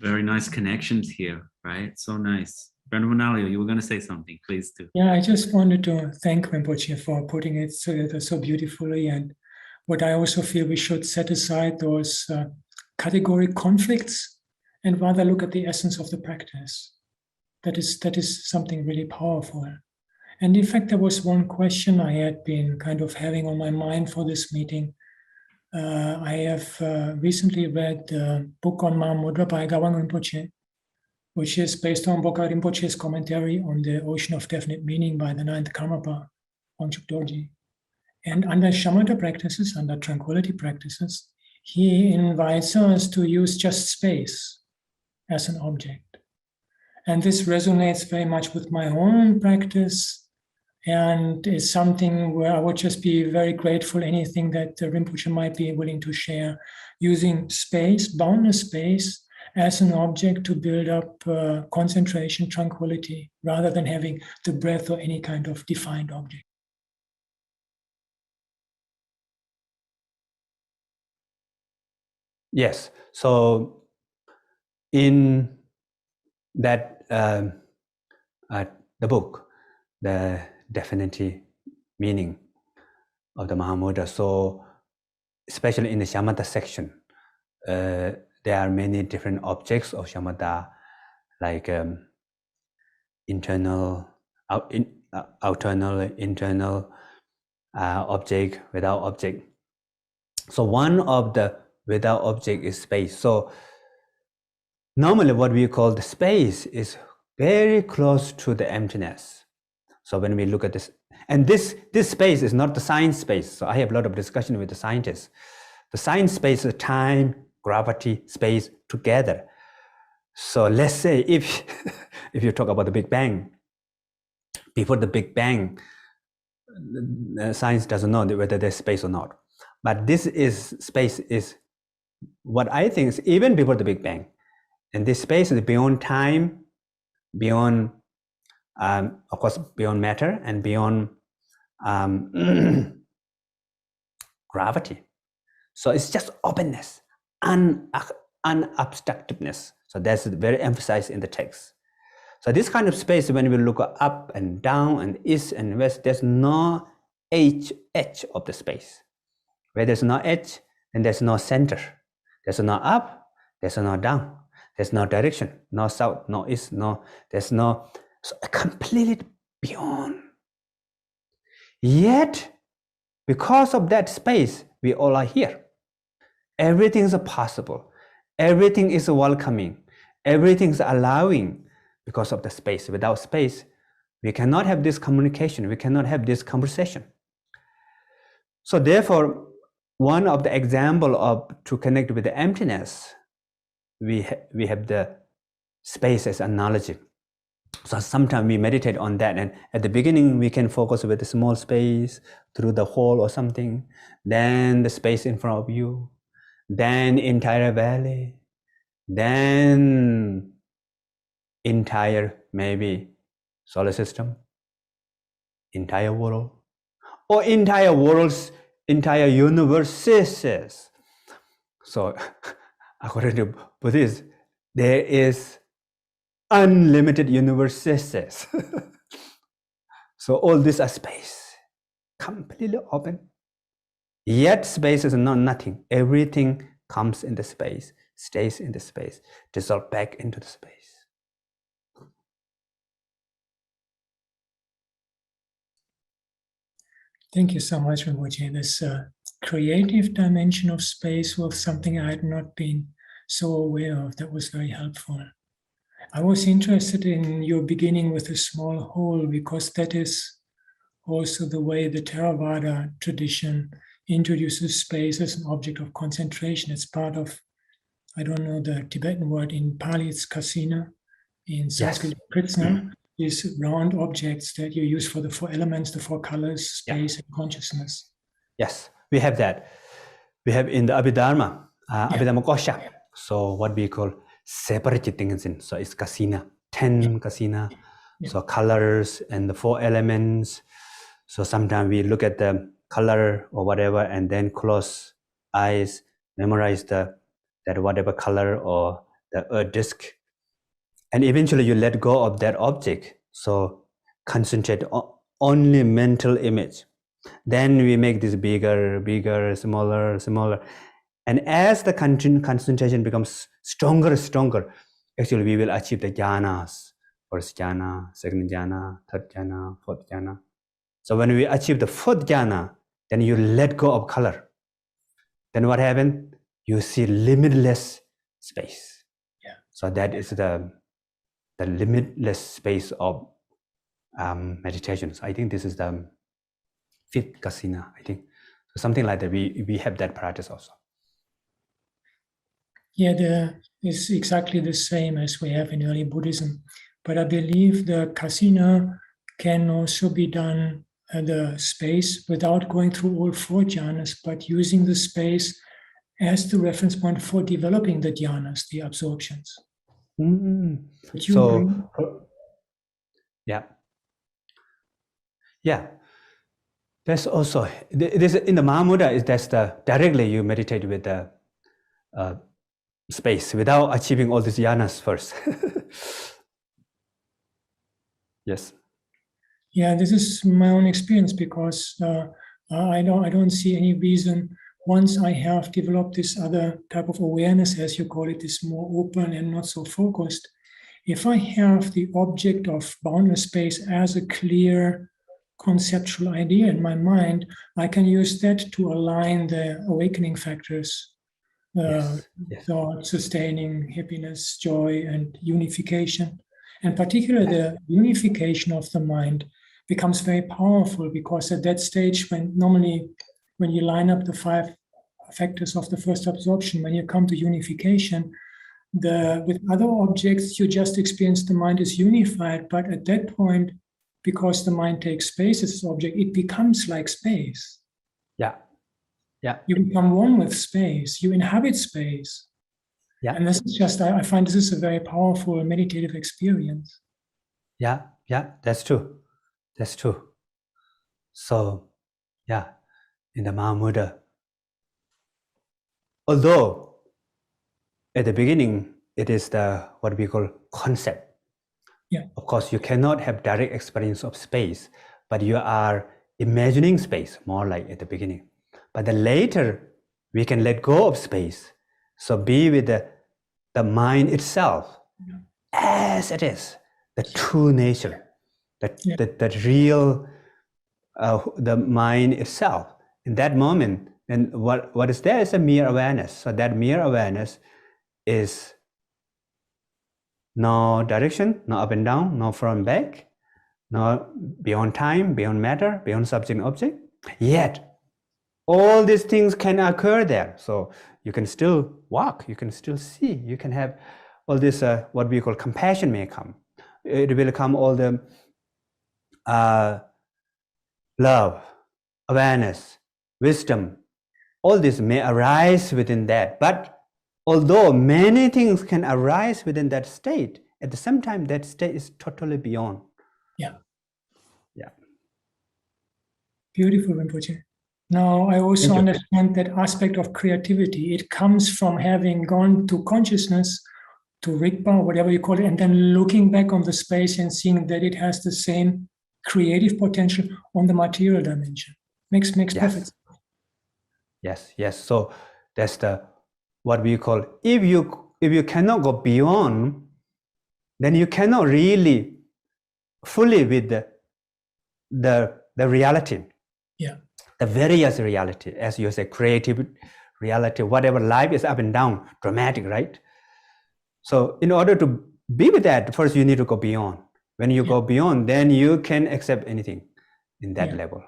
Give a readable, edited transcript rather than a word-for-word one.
Very nice connections here, right? So nice. Bhikkhu Anālayo, you were going to say something, please do. Yeah, I just wanted to thank Rinpoche for putting it together so beautifully. And what I also feel we should set aside those category conflicts and rather look at the essence of the practice. That is something really powerful. And in fact, there was one question I had been kind of having on my mind for this meeting. I have recently read the book on Mahamudra by Gawang Rinpoche, which is based on Bokar Rinpoche's commentary on the Ocean of Definite Meaning by the Ninth Karmapa, Wangchuk Dorji. And under shamatha practices, under tranquility practices, he invites us to use just space as an object. And this resonates very much with my own practice and is something where I would just be very grateful anything that Rinpoche might be willing to share, using space, boundless space, as an object to build up concentration, tranquility, rather than having the breath or any kind of defined object. Yes, so in that the book, the definite meaning of the Mahamudra, so especially in the shamatha section, there are many different objects of shamatha, like internal, internal object, without object. So one of the without object is space. So normally what we call the space is very close to the emptiness. So when we look at this, and this space is not the science space. So I have a lot of discussion with the scientists. The science space is time, gravity, space together. So let's say if you talk about the Big Bang, before the Big Bang, science doesn't know whether there's space or not. But this is space is what I think is even before the Big Bang. And this space is beyond time, beyond, of course, beyond matter and beyond gravity. So it's just openness, unobstructiveness. So that's very emphasized in the text. So this kind of space, when we look up and down and east and west, there's no edge of the space. Where there's no edge, then there's no center. There's no up, there's no down. There's no direction, no south, no east, there's no, so completely beyond. Yet, because of that space, we all are here. Everything is possible. Everything is welcoming. Everything is allowing because of the space. Without space, we cannot have this communication. We cannot have this conversation. So therefore, one of the example of to connect with the emptiness, we have the space as analogy. So sometimes we meditate on that, and at the beginning we can focus with a small space through the hole or something, then the space in front of you, then entire valley, then entire maybe solar system, entire world, or entire worlds, entire universes. So according to Buddhists, there is unlimited universes. So all this are space, completely open. Yet space is not nothing. Everything comes in the space, stays in the space, dissolves back into the space. Thank you so much, Rinpoche. This creative dimension of space was something I had not been so aware of. That was very helpful. I was interested in your beginning with a small hole, because that is also the way the Theravada tradition introduces space as an object of concentration. It's part of, I don't know the Tibetan word, in Pali it's kasina, in Sanskrit kritsna, these round objects that you use for the four elements, the four colors, space, and consciousness. Yes, we have that. We have in the Abhidharma, Abhidharma Kosha. So what we call separated things in. So it's kasina, 10 kasina. So colors and the four elements. So sometimes we look at the color or whatever and then close eyes, memorize that whatever color or the earth disk. And eventually you let go of that object. So concentrate on only mental image. Then we make this bigger, bigger, smaller, smaller. And as the concentration becomes stronger, stronger, actually we will achieve the jhanas. First jhana, second jhana, third jhana, fourth jhana. So when we achieve the fourth jhana, then you let go of color. Then what happens? You see limitless space. Yeah. So that is the limitless space of meditations. I think this is the fifth kasina, I think. So something like that, we have that practice also. Yeah, it's exactly the same as we have in early Buddhism. But I believe the kasina can also be done at the space without going through all four jhanas, but using the space as the reference point for developing the jhanas, the absorptions. So, yeah. That's also, this in the Mahamudra, that's directly you meditate with the space without achieving all these jhanas first. Yes. Yeah, this is my own experience, because I don't see any reason, once I have developed this other type of awareness, as you call it, this more open and not so focused, if I have the object of boundless space as a clear conceptual idea in my mind, I can use that to align the awakening factors, thought, sustaining, happiness, joy, and unification. And particularly the unification of the mind becomes very powerful, because at that stage, when you line up the 5 factors of the first absorption, when you come to unification, with other objects, you just experience the mind is unified, but at that point, because the mind takes space as an object, it becomes like space. Yeah. You become one with space, you inhabit space. Yeah. And this is just, I find this is a very powerful meditative experience. Yeah, that's true. So, in the Mahamudra, although at the beginning, it is what we call concept. Yeah. Of course, you cannot have direct experience of space, but you are imagining space, more like at the beginning. But then later, we can let go of space. So be with the mind itself as it is, the true nature, the real, the mind itself. In that moment, and what is there is a mere awareness. So that mere awareness is no direction, no up and down, no front and back, no beyond time, beyond matter, beyond subject and object. Yet, all these things can occur there. So you can still walk, you can still see, you can have all this, what we call compassion may come. It will come all the love, awareness, wisdom, all this may arise within that. But although many things can arise within that state, at the same time, that state is totally beyond. Yeah. Beautiful, Rinpoche. Now, I also understand that aspect of creativity. It comes from having gone to consciousness, to Rigpa, whatever you call it, and then looking back on the space and seeing that it has the same creative potential on the material dimension. Makes perfect sense. Yes. So that's what we call, if you cannot go beyond, then you cannot really fully with the reality. Yeah. The various reality, as you say, creative reality, whatever life is up and down, dramatic, right? So in order to be with that, first you need to go beyond. When you go beyond, then you can accept anything in that level.